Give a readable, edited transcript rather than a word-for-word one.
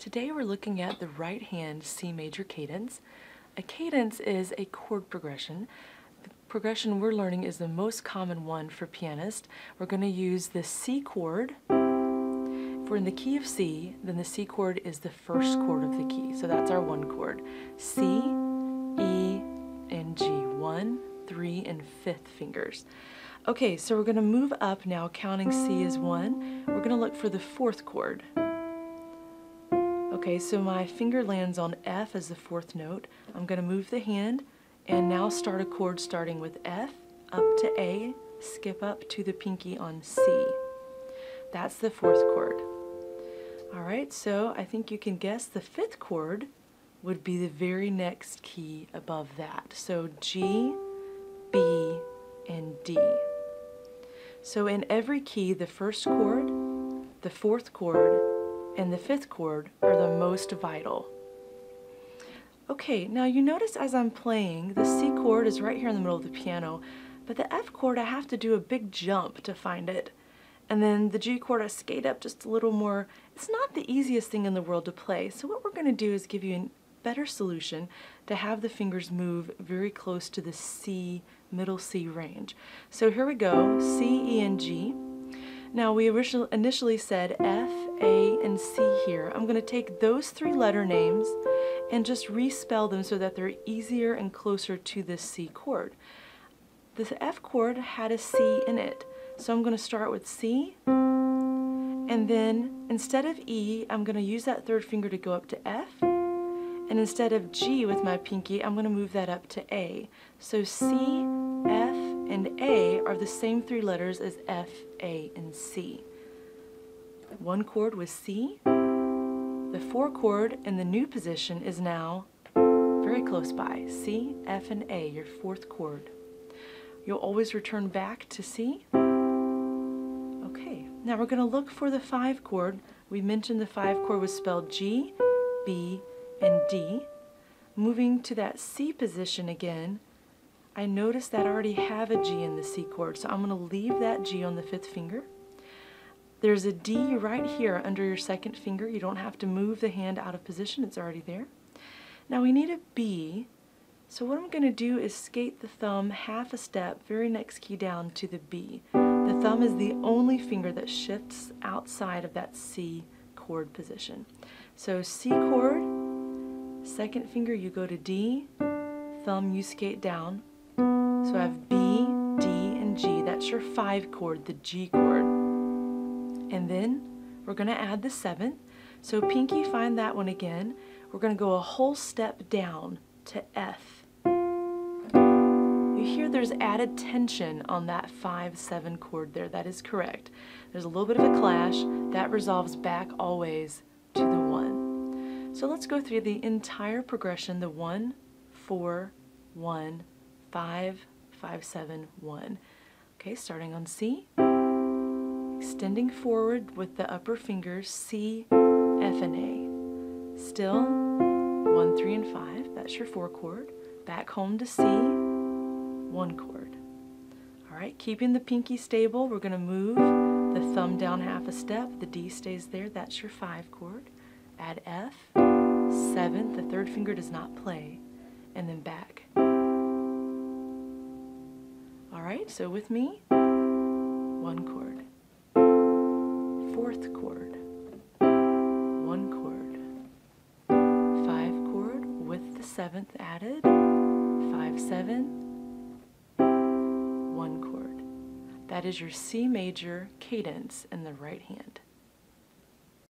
Today we're looking at the right hand C major cadence. A cadence is a chord progression. The progression we're learning is the most common one for pianists. We're going to use the C chord. If we're in the key of C, then the C chord is the first chord of the key. So that's our one chord. C, E, and G. 1, 3, and 5th fingers. Okay, so we're going to move up now, counting C as 1. We're going to look for the 4th chord. Okay, so my finger lands on F as the 4th note. I'm going to move the hand and now start a chord starting with F up to A, skip up to the pinky on C. That's the 4th chord. Alright, so I think you can guess the 5th chord would be the very next key above that. So G, B, and D. So in every key, the 1st chord, the 4th chord, and the 5th chord are the most vital. Okay, now you notice as I'm playing, the C chord is right here in the middle of the piano, but the F chord I have to do a big jump to find it. And then the G chord I skate up just a little more. It's not the easiest thing in the world to play, so what we're going to do is give you a better solution to have the fingers move very close to the C, middle C range. So here we go, C, E, and G. Now we initially said F, A, and C here. I'm going to take those 3 letter names and just respell them so that they're easier and closer to this C chord. The F chord had a C in it, so I'm going to start with C, and then instead of E, I'm going to use that 3rd finger to go up to F, and instead of G with my pinky, I'm going to move that up to A. So C, F, and A are the same 3 letters as F, A, and C. One chord was C. The 4 chord in the new position is now very close by. C, F, and A, your 4th chord. You'll always return back to C. Okay, now we're going to look for the 5 chord. We mentioned the 5 chord was spelled G, B, and D. Moving to that C position again, I notice that I already have a G in the C chord, so I'm going to leave that G on the 5th finger. There's a D right here under your 2nd finger. You don't have to move the hand out of position, it's already there. Now we need a B, so what I'm going to do is skate the thumb half a step, very next key down to the B. The thumb is the only finger that shifts outside of that C chord position. So C chord, 2nd finger you go to D, thumb you skate down. So I have B, D, and G. That's your 5 chord, the G chord. And then we're going to add the 7th. So pinky, find that one again. We're going to go a whole step down to F. You hear there's added tension on that 5-7 chord there. That is correct. There's a little bit of a clash. That resolves back always to the 1. So let's go through the entire progression, the 1, 4, 1, 5, 5, 7, 1. Okay, starting on C, extending forward with the upper fingers, C, F, and A. Still 1, 3, and 5, that's your 4 chord. Back home to C, 1 chord. Alright, keeping the pinky stable, we're going to move the thumb down half a step, the D stays there, that's your 5 chord. Add F, 7th, the 3rd finger does not play, and then back. Alright, so with me, 1 chord, 4th chord, 1 chord, 5 chord with the 7th added, 5, 7, 1 chord. That is your C major cadence in the right hand.